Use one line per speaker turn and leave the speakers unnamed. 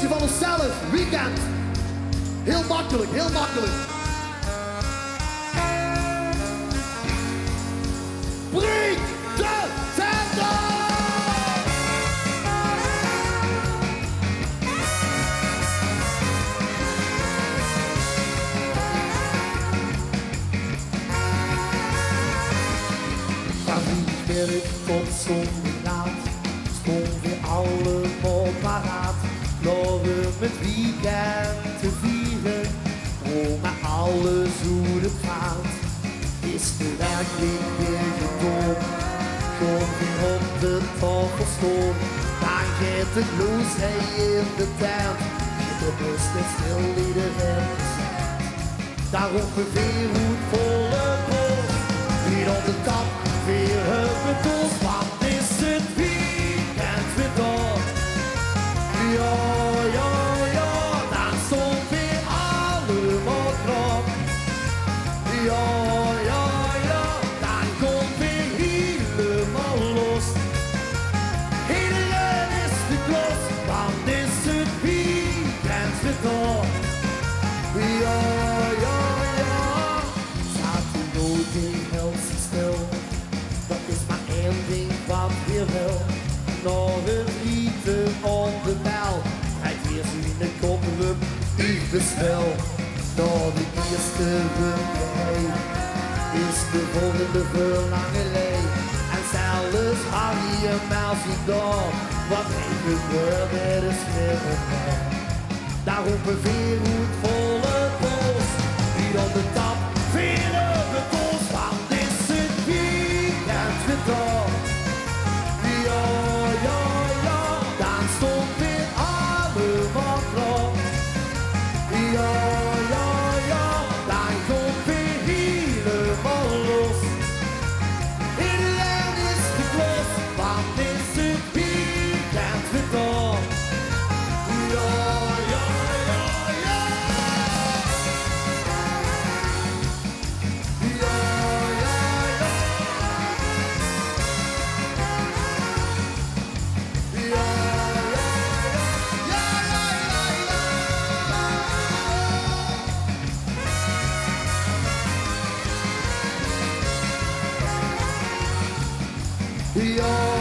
liedje van onszelf, Weekend. Heel makkelijk, heel makkelijk. Breek de tender!
Van Liesberg tot Zonderlaat stond weer allemaal paraat. Loren met weekend te vieren, maar alles hoe het gaat. Is de werkweek weer gedaan, gewoon weer op de tafel staan. Dan gaat het los in de tent, de rust is stil iedereen gezet. Daar roepen weer goed volle borst, weer op de tap, weer het bedoeld. Wat is het weekend weer door? Ja, ja, ja, dan stond weer allemaal klaar. Ja, ja, ja, dan komt weer helemaal los. Iedereen is de klos, want is het weekend weer door. Ja, ja, ja, staat er nooit in heel stil. Dat is maar één ding wat weer wil. Nog een liedje op de bel. Krijg weer zien de koppen, ik bestel. Door de eerste rundje is de volgende verlangelij. En zelfs Harry en Melsie door. Wat heeft gebeurd, het is weer voorbij. Daar roepen weer goed volle pols. Wie op de tap, weer op de pols. Want is het weekend weer door. Ja, ja, ja, dan stond weer allemaal klaar. Ja, ja, ja, dan komt weer helemaal los. Iedereen is geklopt, want is het weekend weer door. Ja, ja, ja, ja. Ja, ja, ja. Ja, ja, ja, ja. Ja.